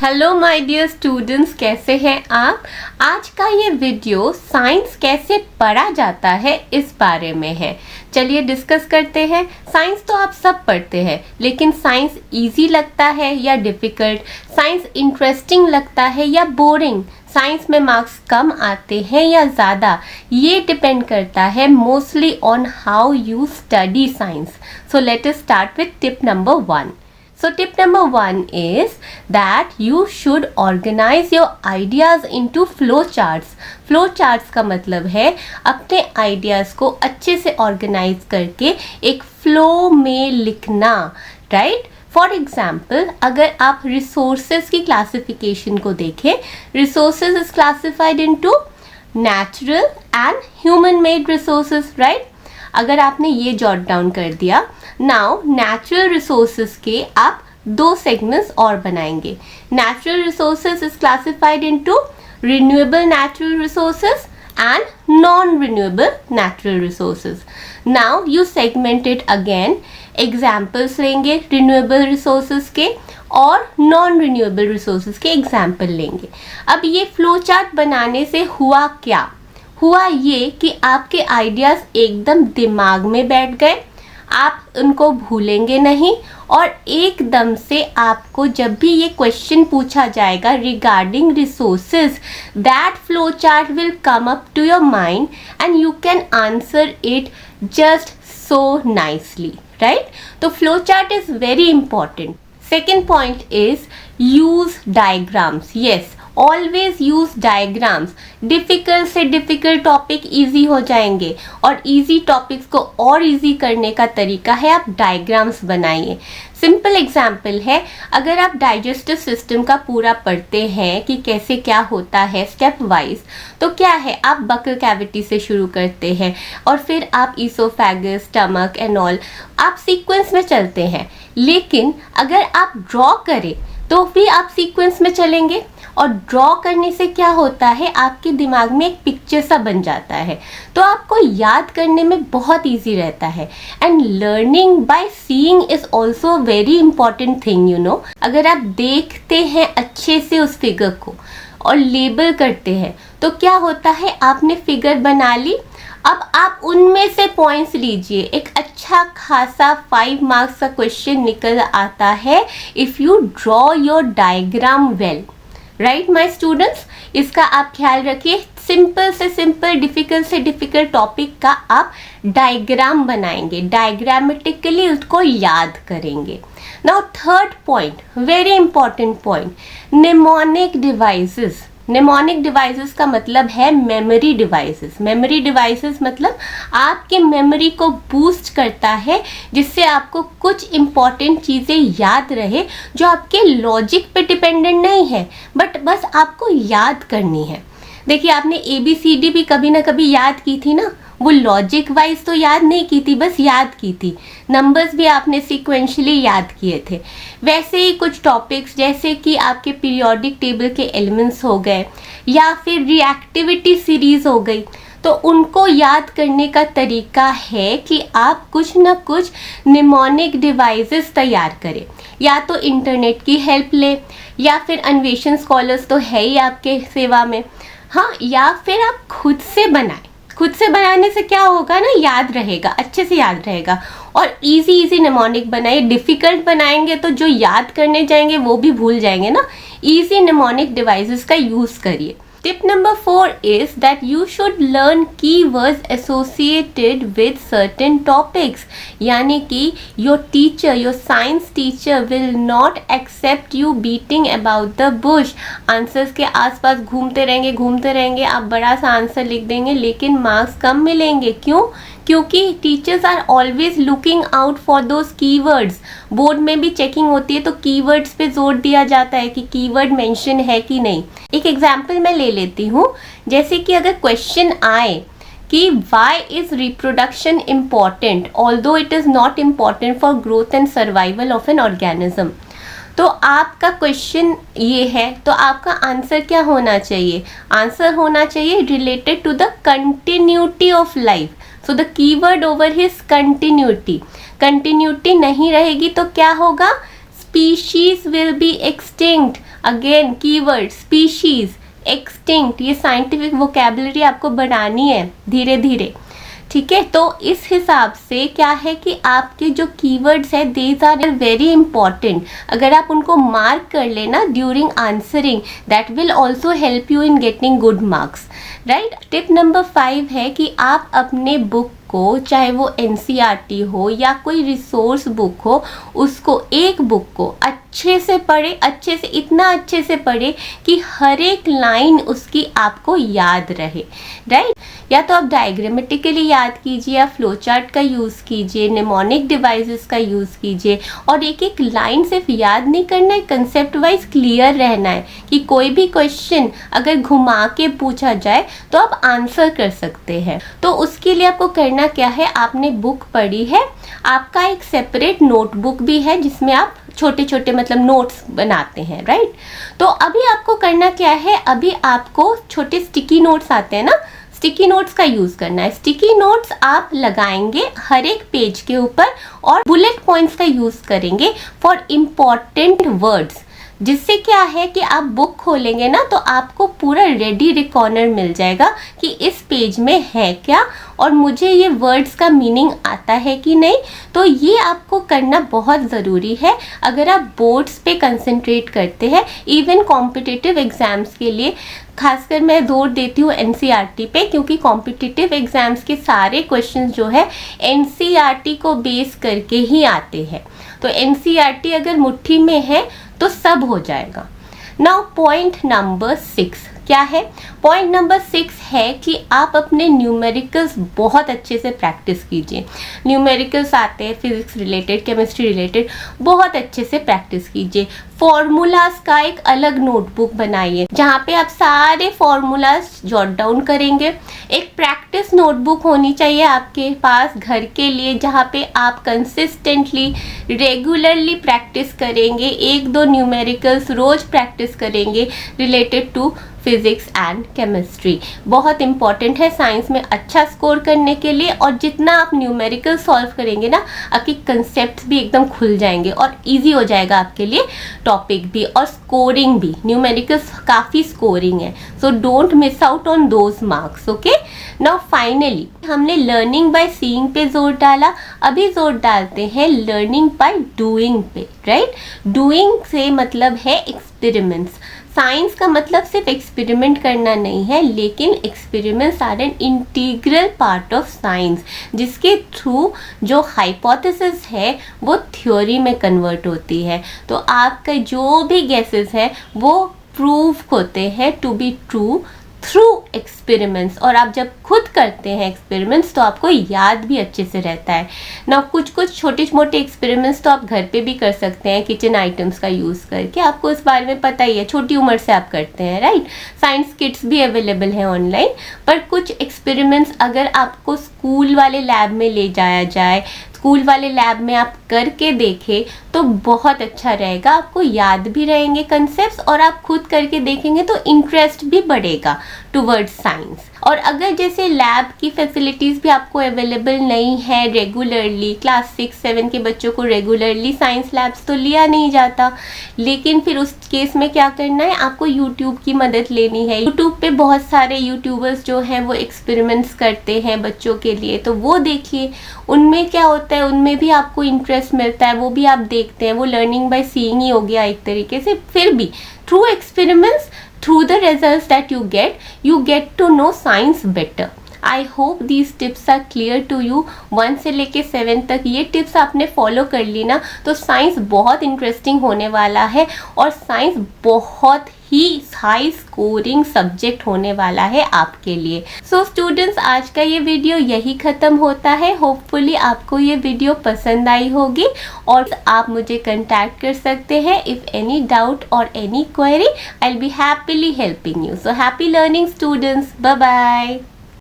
Hello my dear students, कैसे हैं आप। आज का ये वीडियो साइंस कैसे पढ़ा जाता है इस बारे में है। चलिए डिस्कस करते हैं। साइंस तो आप सब पढ़ते हैं, लेकिन साइंस इजी लगता है या डिफ़िकल्ट, साइंस इंटरेस्टिंग लगता है या बोरिंग, साइंस में मार्क्स कम आते हैं या ज़्यादा, ये डिपेंड करता है mostly on how you study science. So let us start with tip number 1. So tip number 1 is that you should organize your ideas into flow charts. Flow charts का मतलब है अपने ideas को अच्छे से organize करके एक flow में लिखना, right? फॉर एग्जाम्पल, अगर आप रिसोर्सेज की क्लासिफिकेशन को देखें, resources is classified into natural and human made resources, right. अगर आपने ये जॉट डाउन कर दिया, नाउ नेचुरल रिसोर्सेज के आप दो सेगमेंट्स और बनाएंगे। Natural resources is classified into renewable natural resources and non-renewable natural resources. Now you segment it again. Examples लेंगे renewable resources के और non-renewable resources के example लेंगे। अब ये flow chart बनाने से हुआ क्या? हुआ ये कि आपके आइडियाज एकदम दिमाग में बैठ गए, आप उनको भूलेंगे नहीं, और एकदम से आपको जब भी ये क्वेश्चन पूछा जाएगा regarding resources, that flow chart will come up to your mind and you can answer it just so nicely, right. तो flow chart is very important. Second point is use diagrams. Yes, always use diagrams. Difficult से difficult topic easy हो जाएंगे, और easy topics को और easy करने का तरीका है आप डायग्राम्स बनाइए. सिंपल एग्जाम्पल है, अगर आप डाइजेस्टिव सिस्टम का पूरा पढ़ते हैं कि कैसे क्या होता है स्टेप वाइज, तो क्या है, आप बकल कैविटी से शुरू करते हैं और फिर आप ईसोफेगस, स्टमक एंड ऑल, आप सीक्वेंस में चलते हैं. लेकिन अगर आप ड्रॉ करें तो भी आप सीक्वेंस में चलेंगे, और ड्रॉ करने से क्या होता है, आपके दिमाग में एक पिक्चर सा बन जाता है, तो आपको याद करने में बहुत इजी रहता है. And learning by seeing is also very important thing, you know. अगर आप देखते हैं अच्छे से उस फिगर को और लेबल करते हैं, तो क्या होता है, आपने फिगर बना ली, अब आप उनमें से पॉइंट्स लीजिए. एक अच्छा खासा 5 मार्क्स का क्वेश्चन निकल आता है if you draw your diagram well, right my students. इसका आप ख्याल रखिए. सिंपल से सिंपल, डिफ़िकल्ट से डिफ़िकल्ट टॉपिक का आप डायग्राम बनाएंगे, डायग्रामेटिकली उसको याद करेंगे. Now third point, very important point, mnemonic devices. Mnemonic devices का मतलब है मेमोरी डिवाइसेस. मेमोरी डिवाइसेस मतलब आपके मेमोरी को बूस्ट करता है, जिससे आपको कुछ इम्पॉर्टेंट चीज़ें याद रहे जो आपके लॉजिक पे डिपेंडेंट नहीं है, बट बस आपको याद करनी है. देखिए, आपने ABCD भी कभी ना कभी याद की थी ना, वो लॉजिक वाइज तो याद नहीं की थी, बस याद की थी. नंबर्स भी आपने सीक्वेंशली याद किए थे. वैसे ही कुछ टॉपिक्स, जैसे कि आपके पीरियोडिक टेबल के एलिमेंट्स हो गए या फिर रिएक्टिविटी सीरीज हो गई, तो उनको याद करने का तरीका है कि आप कुछ ना कुछ निमोनिक डिवाइसेस तैयार करें. या तो इंटरनेट की हेल्प ले, या फिर अन्वेषण स्कॉलर्स तो है ही आपके सेवा में, हाँ, या फिर आप खुद से बनाएं. खुद से बनाने से क्या होगा ना, याद रहेगा, अच्छे से याद रहेगा. और इजी निमोनिक बनाइए. डिफ़िकल्ट बनाएंगे तो जो याद करने जाएंगे वो भी भूल जाएंगे ना. इजी निमोनिक डिवाइसेस का यूज़ करिए. Tip number 4 is that you should learn keywords associated with certain topics. यानी कि your teacher, your science teacher will not accept you beating about the bush. Answers के आसपास घूमते रहेंगे, आप बड़ा सा आंसर लिख देंगे, लेकिन मार्क्स कम मिलेंगे. क्यों? क्योंकि teachers are always looking out for those keywords. Board में भी चेकिंग होती है तो कीवर्ड्स पे जोर दिया जाता है कि कीवर्ड मेंशन है कि नहीं. एक एग्जांपल मैं ले लेती हूँ. जैसे कि अगर क्वेश्चन आए कि why is reproduction important although it is not important for growth and survival of an organism, तो आपका क्वेश्चन ये है, तो आपका आंसर क्या होना चाहिए? आंसर होना चाहिए related to the continuity of life. So the keyword over his continuity. Continuity नहीं रहेगी तो क्या होगा? Species will be extinct. Again keyword, species, extinct, ये साइंटिफिक वोकेबलरी आपको बनानी है धीरे धीरे, ठीक है। तो इस हिसाब से क्या है कि आपके जो कीवर्ड्स है दीज आर वेरी इंपॉर्टेंट। अगर आप उनको मार्क कर लेना during answering, that will also help you in getting good marks, right. Tip number 5 है कि आप अपने बुक को, चाहे वो NCERT हो या कोई रिसोर्स बुक हो, उसको, एक बुक को अच्छे से पढ़े, अच्छे से, इतना अच्छे से पढ़े कि हर एक लाइन उसकी आपको याद रहे, राइट। या तो आप डायग्रामेटिकली याद कीजिए या फ्लो चार्ट का यूज़ कीजिए, निमोनिक डिवाइसेस का यूज़ कीजिए, और एक एक लाइन सिर्फ याद नहीं करना है, कंसेप्ट वाइज क्लियर रहना है कि कोई भी क्वेश्चन अगर घुमा के पूछा जाए तो आप आंसर कर सकते हैं। तो उसके लिए आपको करना क्या है, आपने बुक पढ़ी है, आपका एक सेपरेट नोटबुक भी है जिसमें आप छोटे छोटे मतलब नोट्स बनाते हैं, राइट। तो अभी आपको करना क्या है, अभी आपको छोटे स्टिकी नोट्स आते हैं ना, स्टिकी नोट्स का यूज़ करना है। स्टिकी नोट्स आप लगाएंगे हर एक पेज के ऊपर और बुलेट पॉइंट्स का यूज़ करेंगे फॉर इम्पॉर्टेंट वर्ड्स, जिससे क्या है कि आप बुक खोलेंगे ना तो आपको पूरा रेडी रिकॉर्नर मिल जाएगा कि इस पेज में है क्या और मुझे ये वर्ड्स का मीनिंग आता है कि नहीं। तो ये आपको करना बहुत ज़रूरी है अगर आप बोर्ड्स पे कंसंट्रेट करते हैं, इवन कॉम्पिटिटिव एग्ज़ाम्स के लिए। खासकर मैं जोर देती हूँ NCERT पे, क्योंकि कॉम्पिटिटिव एग्ज़ाम्स के सारे क्वेश्चंस जो है NCERT को बेस करके ही आते हैं। तो NCERT अगर मुट्ठी में है तो सब हो जाएगा। नाउ पॉइंट नंबर 6 क्या है? पॉइंट नंबर 6 है कि आप अपने न्यूमेरिकल्स बहुत अच्छे से प्रैक्टिस कीजिए। न्यूमेरिकल्स आते हैं फिजिक्स रिलेटेड, केमिस्ट्री रिलेटेड, बहुत अच्छे से प्रैक्टिस कीजिए। फॉर्मूलाज का एक अलग नोटबुक बनाइए जहाँ पे आप सारे फॉर्मूलाज जॉट डाउन करेंगे। एक प्रैक्टिस नोटबुक होनी चाहिए आपके पास घर के लिए, जहाँ पे आप कंसिस्टेंटली रेगुलरली प्रैक्टिस करेंगे। 1-2 न्यूमेरिकल्स रोज प्रैक्टिस करेंगे related to physics and chemistry. बहुत इंपॉर्टेंट है साइंस में अच्छा स्कोर करने के लिए। और जितना आप न्यूमेरिकल सॉल्व करेंगे ना, आपके कंसेप्ट भी एकदम खुल जाएंगे और इजी हो जाएगा आपके लिए टॉपिक भी और स्कोरिंग भी। न्यूमेरिकल्स काफ़ी स्कोरिंग है, so don't miss out on those marks. Okay, now finally हमने लर्निंग बाय सीइंग पे जोर डाला, अभी जोर डालते हैं लर्निंग बाय डूइंग पे, राइट। डूइंग से मतलब है एक्सपेरिमेंट्स। साइंस का मतलब सिर्फ एक्सपेरिमेंट करना नहीं है, लेकिन experiments are an integral part of science, जिसके थ्रू जो हाइपोथेसिस है वो थ्योरी में कन्वर्ट होती है। तो आपका जो भी गेसेस है वो प्रूव होते हैं to be true through experiments. और आप जब खुद करते हैं एक्सपेरिमेंट्स तो आपको याद भी अच्छे से रहता है ना। कुछ छोटे मोटे एक्सपेरिमेंट्स तो आप घर पे भी कर सकते हैं किचन आइटम्स का यूज़ करके, आपको इस बारे में पता ही है, छोटी उम्र से आप करते हैं, राइट। साइंस किट्स भी अवेलेबल हैं ऑनलाइन। पर कुछ एक्सपेरिमेंट्स अगर आपको स्कूल वाले लैब में ले जाया जाए, स्कूल वाले लैब में आप करके देखें तो बहुत अच्छा रहेगा, आपको याद भी रहेंगे कंसेप्ट्स और आप खुद करके देखेंगे तो इंटरेस्ट भी बढ़ेगा टुवर्ड्स साइंस। और अगर जैसे लैब की फैसिलिटीज़ भी आपको अवेलेबल नहीं है रेगुलरली, क्लास 6-7 के बच्चों को रेगुलरली साइंस लैब्स तो लिया नहीं जाता, लेकिन फिर उस केस में क्या करना है, आपको यूट्यूब की मदद लेनी है। यूट्यूब पे बहुत सारे यूट्यूबर्स जो हैं वो एक्सपेरिमेंट्स करते हैं बच्चों के लिए, तो वो देखिए, उनमें क्या होता है, उनमें भी आपको इंटरेस्ट मिलता है, वो भी आप देखते हैं। वो लर्निंग बाय सीइंग ही हो गया एक तरीके से। फिर भी through experiments, through the results that you get to know science better. I hope these tips are clear to you. 1 से लेके 7 तक ये टिप्स आपने फॉलो कर ली ना तो साइंस बहुत इंटरेस्टिंग होने वाला है और साइंस बहुत ही हाई स्कोरिंग सब्जेक्ट होने वाला है आपके लिए। सो स्टूडेंट्स, आज का ये वीडियो यही ख़त्म होता है। होपफुली आपको ये वीडियो पसंद आई होगी और आप मुझे कंटैक्ट कर सकते हैं if any doubt or any query. I will be happily helping you. So happy learning students, bye bye.